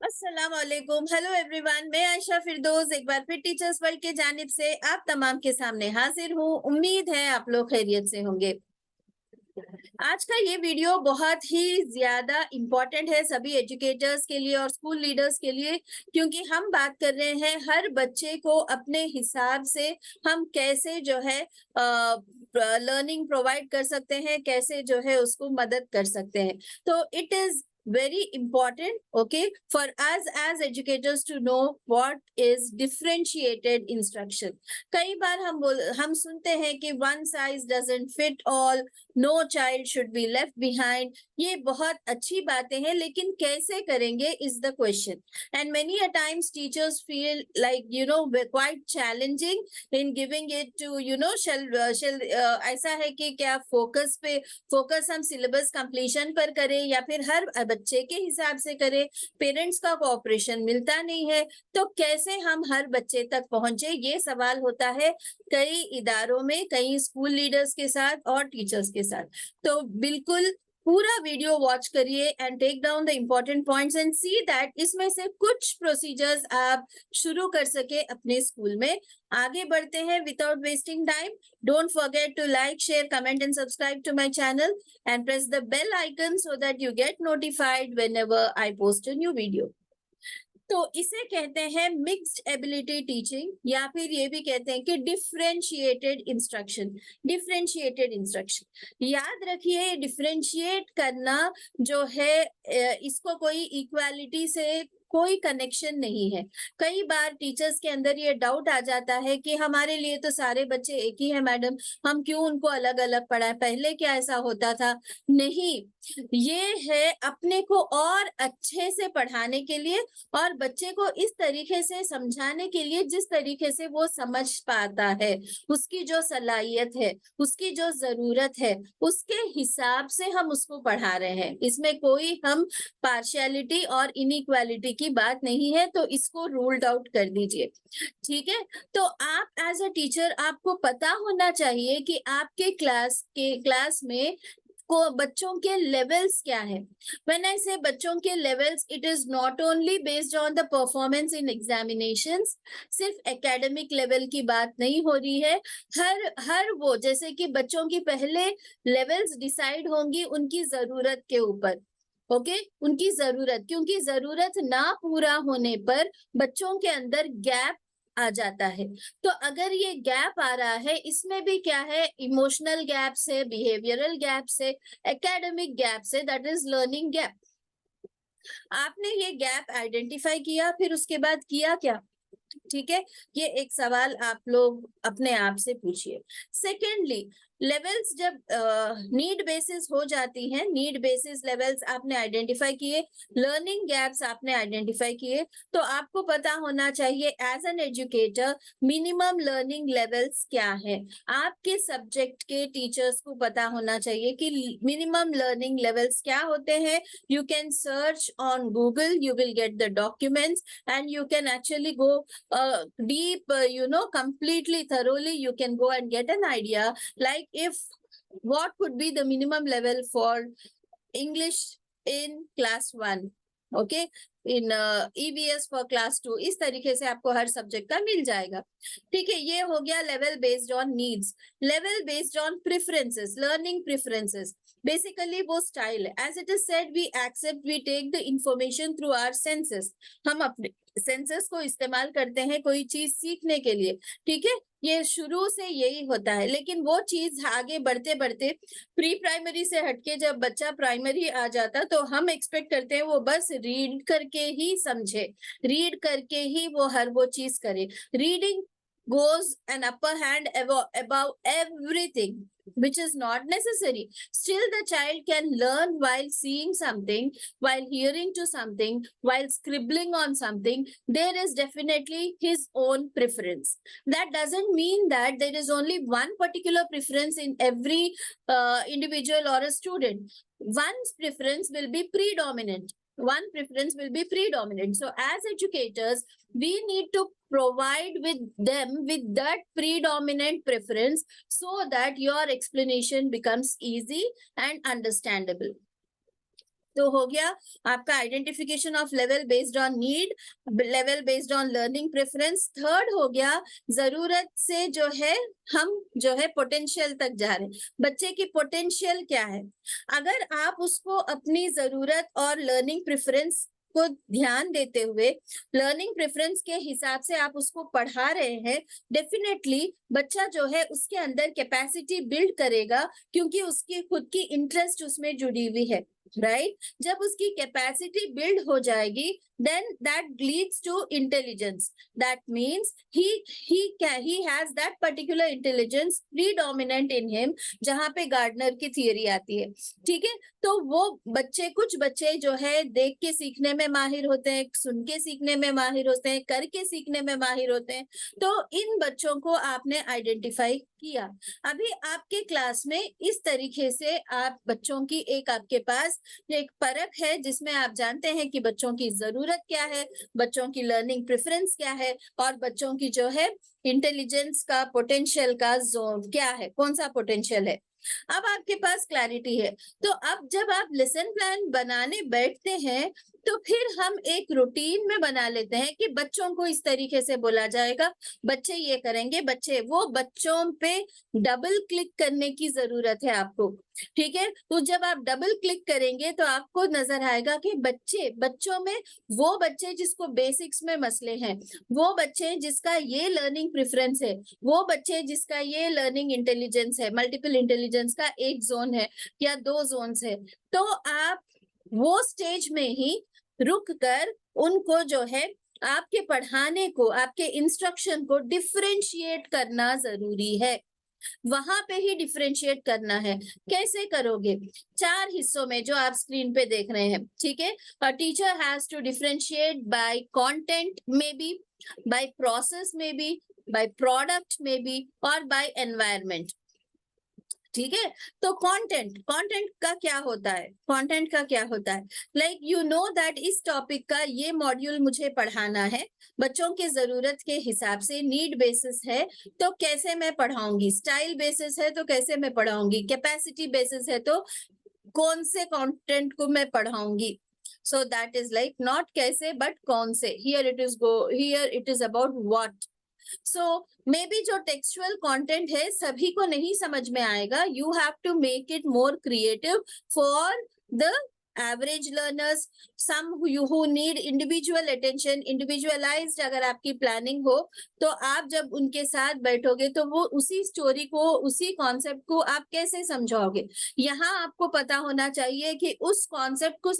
अस्सलाम वालेकुम। Hello everyone, मैं आयशा फिरदौस एक बार फिर टीचर्स वर्ल्ड के जानिब से आप तमाम के सामने हाजिर हूँ। उम्मीद है आप लोग खैरियत से होंगे। आज का ये वीडियो बहुत ही ज्यादा इम्पोर्टेंट है सभी एजुकेटर्स के लिए और स्कूल लीडर्स के लिए, क्योंकि हम बात कर रहे हैं हर बच्चे को अपने हिसाब से हम कैसे जो है लर्निंग प्रोवाइड कर सकते हैं, कैसे जो है उसको मदद कर सकते हैं। तो it is very important, okay, for us as educators to know what is differentiated instruction. कई बार हम सुनते हैं कि one size doesn't fit all, no child should be left behind. ये बहुत अच्छी बातें हैं, लेकिन कैसे करेंगे is the question. And many a times teachers feel like we're quite challenging in giving it to shall ऐसा है कि क्या फोकस हम सिलेबस कंप्लीशन पर करें या फिर हर बच्चे के हिसाब से करें। पेरेंट्स का कोऑपरेशन मिलता नहीं है, तो कैसे हम हर बच्चे तक पहुंचे, ये सवाल होता है कई इदारों में, कई स्कूल लीडर्स के साथ और टीचर्स के साथ। तो बिल्कुल पूरा वीडियो वॉच करिए and take down the important points and see that इसमें से कुछ प्रोसीजर्स आप शुरू कर सके अपने स्कूल में। आगे बढ़ते हैं without wasting time. Don't forget to like, share, comment and subscribe to my channel and press the bell icon so that you get notified whenever I post a new video. तो इसे कहते हैं mixed ability teaching, या फिर ये भी कहते हैं कि डिफरेंशिएटेड इंस्ट्रक्शन। डिफरेंशिएटेड इंस्ट्रक्शन याद रखिए, डिफरेंशिएट करना जो है इसको कोई इक्वालिटी से कोई कनेक्शन नहीं है। कई बार टीचर्स के अंदर ये डाउट आ जाता है कि हमारे लिए तो सारे बच्चे एक ही है मैडम, हम क्यों उनको अलग अलग पढ़ाएं, पहले क्या ऐसा होता था? नहीं, ये है अपने को और अच्छे से पढ़ाने के लिए और बच्चे को इस तरीके से समझाने के लिए जिस तरीके से वो समझ पाता है, उसकी जो सलाहियत है, उसकी जो जरूरत है, उसके हिसाब से हम उसको पढ़ा रहे हैं। इसमें कोई हम पार्शियलिटी और इनइक्वालिटी की बात नहीं है, तो इसको रूल्ड आउट कर दीजिए। ठीक है, तो आप एज अ टीचर आपको पता होना चाहिए कि आपके क्लास में को बच्चों के लेवल्स क्या है। व्हेन आई से बच्चों के levels, it is not only based on the performance in examinations. सिर्फ एकेडमिक लेवल की बात नहीं हो रही है। हर वो, जैसे कि बच्चों की पहले लेवल्स डिसाइड होंगी उनकी जरूरत के ऊपर। ओके, उनकी जरूरत, क्योंकि जरूरत ना पूरा होने पर बच्चों के अंदर गैप आ जाता है। तो अगर ये गैप आ रहा है, इसमें भी क्या है, इमोशनल गैप से, बिहेवियरल गैप से, एकेडमिक गैप से, दैट इज लर्निंग गैप। आपने ये गैप आइडेंटिफाई किया, फिर उसके बाद किया क्या? ठीक है, ये एक सवाल आप लोग अपने आप से पूछिए। सेकेंडली, लेवल्स जब नीड बेसिस हो जाती हैं, नीड बेसिस लेवल्स आपने आइडेंटिफाई किए, लर्निंग गैप्स आपने आइडेंटिफाई किए, तो आपको पता होना चाहिए as an educator minimum learning levels क्या है। आपके सब्जेक्ट के टीचर्स को पता होना चाहिए कि मिनिमम लर्निंग लेवल्स क्या होते हैं। You can search on Google, you will get the documents and you can actually go deep, completely thoroughly you can go and get an idea, like if what could be the minimum level for English in class 1, okay, in EVS for class 2। इस तरीके से आपको हर subject का मिल जाएगा। ठीक है, ये हो गया level based on needs. Level based on preferences, learning preferences, basically वो स्टाइल है। As it is said, we accept, we take the information through our senses. हम अपने सेंसेस को इस्तेमाल करते हैं कोई चीज सीखने के लिए। ठीक है, ये शुरू से यही होता है, लेकिन वो चीज आगे बढ़ते बढ़ते प्री प्राइमरी से हटके जब बच्चा प्राइमरी आ जाता, तो हम एक्सपेक्ट करते हैं वो बस रीड करके ही समझे, रीड करके ही वो हर वो चीज करे। Reading goes an upper hand above everything, which is not necessary. Still the child can learn while seeing something, while hearing to something, while scribbling on something. There is definitely his own preference. That doesn't mean that there is only one particular preference in every individual or a student. One's preference will be predominant. One preference will be predominant. So as educators, we need to provide with them with that predominant preference so that your explanation becomes easy and understandable. तो हो गया आपका identification of level based on need, level based on learning preference. Third हो गया जरूरत से जो है हम जो है पोटेंशियल तक जा रहे हैं, बच्चे की पोटेंशियल क्या है। अगर आप उसको अपनी जरूरत और लर्निंग प्रेफरेंस को ध्यान देते हुए लर्निंग प्रेफरेंस के हिसाब से आप उसको पढ़ा रहे हैं, डेफिनेटली बच्चा जो है उसके अंदर कैपेसिटी बिल्ड करेगा, क्योंकि उसकी खुद की इंटरेस्ट उसमें जुड़ी हुई है, राइट। जब उसकी कैपेसिटी बिल्ड हो जाएगी, then that leads to intelligence. That means he has that particular intelligence predominant in him, जहां पे गार्डनर की थियरी आती है, ठीक है। तो वो बच्चे, कुछ बच्चे जो है देख के सीखने में माहिर होते हैं, सुन के सीखने में माहिर होते हैं, करके सीखने में माहिर होते हैं। तो इन बच्चों को आपने आइडेंटिफाई किया। अभी आपके क्लास में इस तरीके से आप बच्चों की एक आपके पास एक परख है, जिसमें आप जानते हैं कि बच्चों की जरूरत क्या है, बच्चों की लर्निंग प्रेफरेंस क्या है, और बच्चों की जो है इंटेलिजेंस का, पोटेंशियल का जोन क्या है, कौन सा पोटेंशियल है। अब आपके पास क्लैरिटी है। तो अब जब आप लेसन प्लान बनाने बैठते हैं, तो फिर हम एक रूटीन में बना लेते हैं कि बच्चों को इस तरीके से बोला जाएगा, बच्चे ये करेंगे, बच्चे वो, बच्चों पे डबल क्लिक करने की जरूरत है आपको, ठीक है। तो जब आप डबल क्लिक करेंगे तो आपको नजर आएगा कि बच्चों में वो बच्चे जिसको बेसिक्स में मसले हैं, वो बच्चे जिसका ये लर्निंग प्रेफरेंस है, वो बच्चे जिसका ये लर्निंग इंटेलिजेंस है, मल्टीपल इंटेलिजेंस का एक जोन है या दो जोन्स है, तो आप वो स्टेज में ही रुक कर उनको जो है आपके पढ़ाने को, आपके इंस्ट्रक्शन को डिफरेंशिएट करना जरूरी है। वहां पे ही डिफरेंशिएट करना है। कैसे करोगे? 4 हिस्सों में जो आप स्क्रीन पे देख रहे हैं, ठीक है। A teacher has to differentiate by content में भी, बाय प्रोसेस में भी, बाय प्रोडक्ट में भी, और बाय एनवायरनमेंट, ठीक है। तो कंटेंट का क्या होता है? कंटेंट का क्या होता है? लाइक यू नो दैट इस टॉपिक का ये मॉड्यूल मुझे पढ़ाना है, बच्चों के जरूरत के हिसाब से, नीड बेसिस है तो कैसे मैं पढ़ाऊंगी, स्टाइल बेसिस है तो कैसे मैं पढ़ाऊंगी, कैपेसिटी बेसिस है तो कौन से कंटेंट को मैं पढ़ाऊंगी। So that is like not कैसे बट कौन से, here it is about what. So maybe जो टेक्सचुअल कंटेंट है सभी को नहीं समझ में आएगा, you have to make it more creative for the average learners, some who need individual attention, individualized अगर आपकी प्लानिंग हो, तो आप जब उनके साथ बैठोगे तो वो उसी स्टोरी को, उसी कॉन्सेप्ट को आप कैसे समझाओगे। यहाँ आपको पता होना चाहिए कि उस कॉन्सेप्ट को